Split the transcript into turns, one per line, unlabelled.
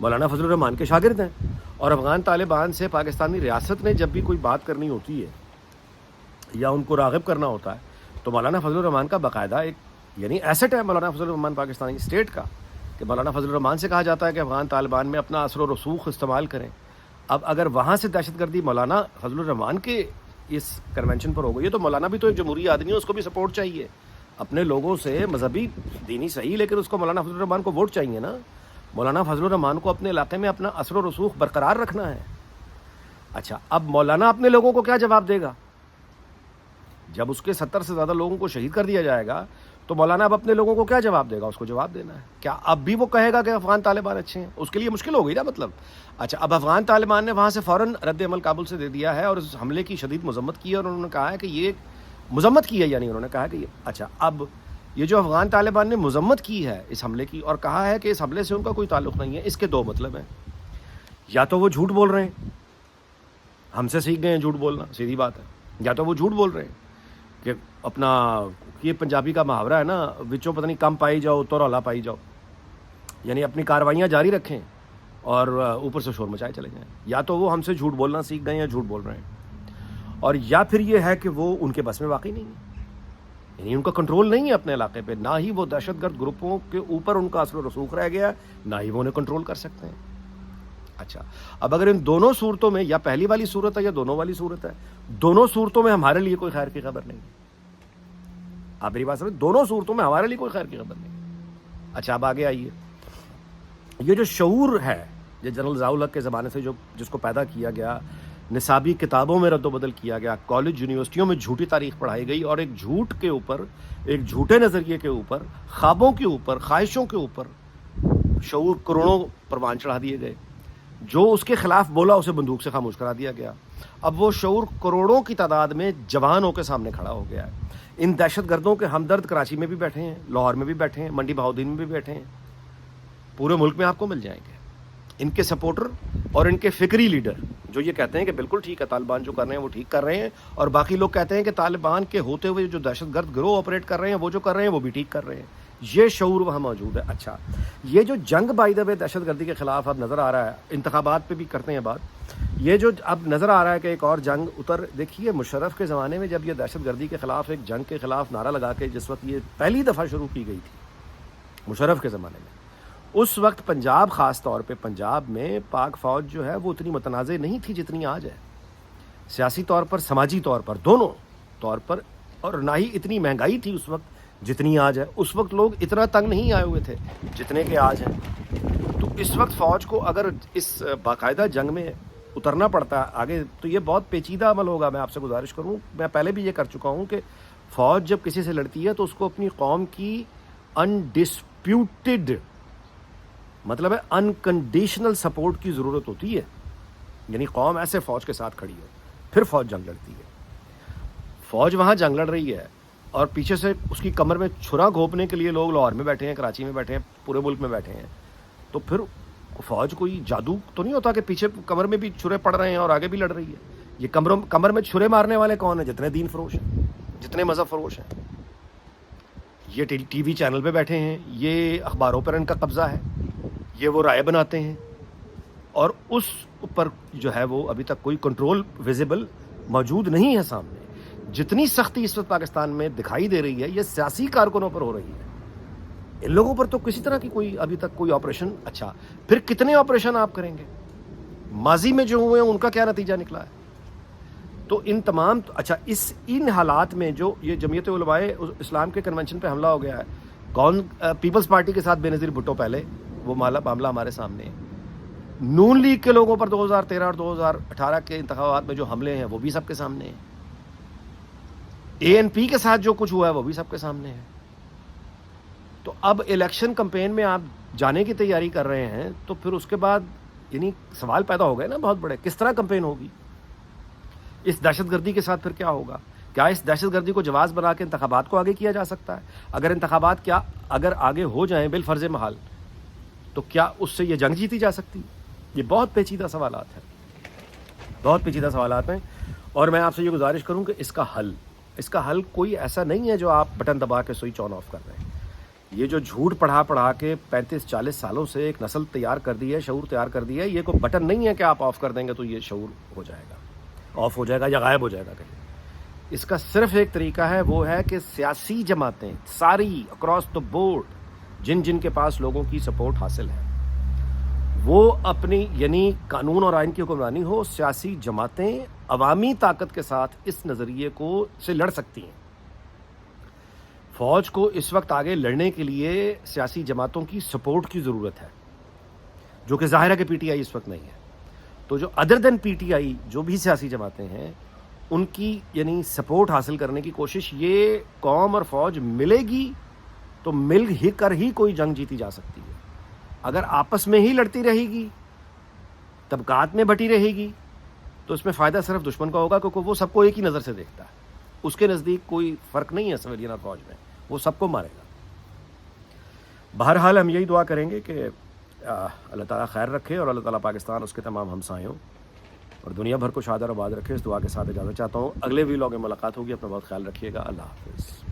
مولانا فضل الرحمان کے شاگرد ہیں، اور افغان طالبان سے پاکستانی ریاست نے جب بھی کوئی بات کرنی ہوتی ہے یا ان کو راغب کرنا ہوتا ہے تو مولانا فضل الرحمان کا باقاعدہ ایک یعنی ایسٹ ہے مولانا فضل الرحمان پاکستانی اسٹیٹ کا، کہ مولانا فضل الرحمان سے کہا جاتا ہے کہ افغان طالبان میں اپنا اثر و رسوخ استعمال کریں۔ اب اگر وہاں سے دہشت گردی مولانا فضل الرحمان کے اس کنونشن پر ہو گئی ہے تو مولانا بھی تو ایک جمہوری آدمی ہے، اس کو بھی سپورٹ چاہیے اپنے لوگوں سے، مذہبی دینی صحیح، لیکن اس کو مولانا فضل الرحمان کو ووٹ چاہیے نا۔ مولانا فضل الرحمان کو اپنے علاقے میں اپنا اثر و رسوخ برقرار رکھنا ہے۔ اچھا، اب مولانا اپنے لوگوں کو کیا جواب دے گا؟ جب اس کے 70 سے زیادہ لوگوں کو شہید کر دیا جائے گا تو مولانا اب اپنے لوگوں کو کیا جواب دے گا؟ اس کو جواب دینا ہے۔ کیا اب بھی وہ کہے گا کہ افغان طالبان اچھے ہیں؟ اس کے لیے مشکل ہو گئی نا مطلب۔ اچھا، اب افغان طالبان نے وہاں سے فوراً رد عمل کابل سے دے دیا ہے اور اس حملے کی شدید مذمت کی ہے، اور انہوں نے کہا ہے کہ یہ مذمت کی ہے، یعنی انہوں نے کہا کہ اچھا، اب یہ جو افغان طالبان نے مذمت کی ہے اس حملے کی اور کہا ہے کہ اس حملے سے ان کا کوئی تعلق نہیں ہے، اس کے دو مطلب ہیں۔ یا تو وہ جھوٹ بول رہے ہیں، ہم سے سیکھ گئے ہیں جھوٹ بولنا، سیدھی بات ہے، یا تو وہ جھوٹ بول رہے ہیں کہ اپنا یہ پنجابی کا محاورہ ہے نا، وچوں پتہ نہیں کم پائی جاؤ تو رولا پائی جاؤ، یعنی اپنی کاروائیاں جاری رکھیں اور اوپر سے شور مچائے چلے جائیں۔ یا تو وہ ہم سے جھوٹ بولنا سیکھ گئے ہیں یا جھوٹ بول رہے ہیں، اور یا پھر یہ ہے کہ وہ ان کے بس میں واقعی نہیں ہے، یعنی ان کا کنٹرول نہیں ہے اپنے علاقے پہ، نہ ہی وہ دہشت گرد گروپوں کے اوپر ان کا اثر و رسوخ رہ گیا، نہ ہی وہ انہیں کنٹرول کر سکتے ہیں۔ اچھا، اب اگر ان دونوں صورتوں میں، یا پہلی والی صورت ہے یا دونوں والی صورت ہے، دونوں صورتوں میں ہمارے لیے کوئی خیر کی خبر نہیں ہے۔ آپ میری بات سمجھ، دونوں صورتوں میں ہمارے لیے کوئی خیر کی خبر نہیں۔ اچھا، اب آگے آئیے، یہ جو شعور ہے جو جنرل ضیاء الحق کے زمانے سے جس کو پیدا کیا گیا، نصابی کتابوں میں رد و بدل کیا گیا، کالج یونیورسٹیوں میں جھوٹی تاریخ پڑھائی گئی، اور ایک جھوٹ کے اوپر، ایک جھوٹے نظریے کے اوپر، خوابوں کے اوپر، خواہشوں کے اوپر شعور کروڑوں پروان چڑھا دیے گئے۔ جو اس کے خلاف بولا اسے بندوق سے خاموش کرا دیا گیا۔ اب وہ شعور کروڑوں کی تعداد میں جوانوں کے سامنے کھڑا ہو گیا ہے۔ ان دہشت گردوں کے ہمدرد کراچی میں بھی بیٹھے ہیں، لاہور میں بھی بیٹھے ہیں، منڈی بہاؤدین میں بھی بیٹھے ہیں، پورے ملک میں آپ کو مل جائیں گے۔ ان کے سپورٹر اور ان کے فکری لیڈر جو یہ کہتے ہیں کہ بالکل ٹھیک ہے، طالبان جو کر رہے ہیں وہ ٹھیک کر رہے ہیں، اور باقی لوگ کہتے ہیں کہ طالبان کے ہوتے ہوئے جو دہشت گرد گروہ آپریٹ کر رہے ہیں وہ جو کر رہے ہیں وہ بھی ٹھیک کر رہے ہیں۔ یہ شعور وہاں موجود ہے۔ اچھا، یہ جو جنگ بائی دا وے دہشت گردی کے خلاف اب نظر آ رہا ہے، انتخابات پہ بھی کرتے ہیں بات، یہ جو اب نظر آ رہا ہے کہ ایک اور جنگ دیکھیے مشرف کے زمانے میں جب یہ دہشت گردی کے خلاف ایک جنگ کے خلاف نعرہ لگا کے جس وقت یہ پہلی دفعہ شروع کی گئی تھی مشرف کے زمانے میں، اس وقت پنجاب، خاص طور پہ پنجاب میں پاک فوج جو ہے وہ اتنی متنازع نہیں تھی جتنی آج ہے، سیاسی طور پر، سماجی طور پر، دونوں طور پر، اور نہ ہی اتنی مہنگائی تھی اس وقت جتنی آج ہے۔ اس وقت لوگ اتنا تنگ نہیں آئے ہوئے تھے جتنے کہ آج ہیں۔ تو اس وقت فوج کو اگر اس باقاعدہ جنگ میں اترنا پڑتا ہے آگے تو یہ بہت پیچیدہ عمل ہوگا۔ میں آپ سے گزارش کروں، میں پہلے بھی یہ کر چکا ہوں کہ فوج جب کسی سے لڑتی ہے تو اس کو اپنی قوم کی انڈسپیوٹڈ، مطلب ہے انکنڈیشنل سپورٹ کی ضرورت ہوتی ہے، یعنی قوم ایسے فوج کے ساتھ کھڑی ہے، پھر فوج جنگ لڑتی ہے۔ فوج وہاں جنگ لڑ رہی ہے اور پیچھے سے اس کی کمر میں چھرا گھونپنے کے لیے لوگ لاہور میں بیٹھے ہیں، کراچی میں بیٹھے ہیں، پورے ملک میں بیٹھے ہیں، تو پھر فوج کوئی جادو تو نہیں ہوتا کہ پیچھے کمر میں بھی چھرے پڑ رہے ہیں اور آگے بھی لڑ رہی ہے۔ یہ کمر میں چھرے مارنے والے کون ہیں؟ جتنے دین فروش ہیں، جتنے مذہب فروش ہیں، یہ ٹی وی چینل پہ بیٹھے ہیں، یہ اخباروں پر ان کا قبضہ ہے، یہ وہ رائے بناتے ہیں، اور اس پر جو ہے وہ ابھی تک کوئی کنٹرول ویزیبل موجود نہیں ہے سامنے۔ جتنی سختی اس وقت پاکستان میں دکھائی دے رہی ہے یہ سیاسی کارکنوں پر ہو رہی ہے، ان لوگوں پر تو کسی طرح کی کوئی ابھی تک کوئی آپریشن، اچھا پھر کتنے آپریشن آپ کریں گے؟ ماضی میں جو ہوئے ہیں ان کا کیا نتیجہ نکلا ہے؟ تو ان تمام، اچھا ان حالات میں جو یہ جمعیت علماء اسلام کے کنونشن پہ حملہ ہو گیا ہے، کون پیپلز پارٹی کے ساتھ بے نظیر بھٹو پہلے، وہ معاملہ ہمارے سامنے ہے۔ نون لیگ کے لوگوں پر 2013 اور 2018 کے انتخابات میں جو حملے ہیں وہ بھی سب کے سامنے ہیں۔ اے این پی کے ساتھ جو کچھ ہوا ہے وہ بھی سب کے سامنے ہے۔ تو اب الیکشن کمپین میں آپ جانے کی تیاری کر رہے ہیں تو پھر اس کے بعد یعنی سوال پیدا ہو گئے نا بہت بڑے، کس طرح کمپین ہوگی؟ اس دہشت گردی کے ساتھ پھر کیا ہوگا؟ کیا اس دہشت گردی کو جواز بنا کے انتخابات کو آگے کیا جا سکتا ہے؟ اگر انتخابات اگر آگے ہو جائیں بالفرض محال تو کیا اس سے یہ جنگ جیتی جا سکتی؟ یہ بہت پیچیدہ سوالات ہیں، بہت پیچیدہ سوالات ہیں، اور میں آپ سے یہ گزارش کروں کہ اس کا حل کوئی ایسا نہیں ہے جو آپ بٹن دبا کے سوئچ آن آف کر رہے ہیں۔ یہ جو جھوٹ پڑھا کے 35-40 سالوں سے ایک نسل تیار کر دی ہے, شعور تیار کر دیا ہے, یہ کوئی بٹن نہیں ہے کہ آپ آف کر دیں گے تو یہ شعور ہو جائے گا, آف ہو جائے گا یا غائب ہو جائے گا کہیں. اس کا صرف ایک طریقہ ہے, وہ ہے کہ سیاسی جماعتیں ساری اکراس دا بورڈ جن کے پاس لوگوں کی سپورٹ حاصل ہے, وہ اپنی یعنی قانون اور آئین کی حکمرانی ہو, سیاسی جماعتیں عوامی طاقت کے ساتھ اس نظریے کو سے لڑ سکتی ہیں. فوج کو اس وقت آگے لڑنے کے لیے سیاسی جماعتوں کی سپورٹ کی ضرورت ہے, جو کہ ظاہر ہے کہ پی ٹی آئی اس وقت نہیں ہے. تو جو other then P T I جو بھی سیاسی جماعتیں ہیں, ان کی یعنی سپورٹ حاصل کرنے کی کوشش, یہ قوم اور فوج ملے گی تو مل ہی کر ہی کوئی جنگ جیتی جا سکتی ہے. اگر آپس میں ہی لڑتی رہے گی, طبقات میں بٹی رہے گی, تو اس میں فائدہ صرف دشمن کا ہوگا, کیونکہ وہ سب کو ایک ہی نظر سے دیکھتا ہے. اس کے نزدیک کوئی فرق نہیں ہے سویلین اور فوج میں, وہ سب کو مارے گا. بہرحال ہم یہی دعا کریں گے کہ اللہ تعالیٰ خیر رکھے اور اللہ تعالیٰ پاکستان اس کے تمام ہمسایوں اور دنیا بھر کو شاد اور آباد رکھے. اس دعا کے ساتھ اجازت چاہتا ہوں. اگلے ویلاگ میں ملاقات ہوگی. اپنا بہت خیال رکھیے گا. اللہ حافظ.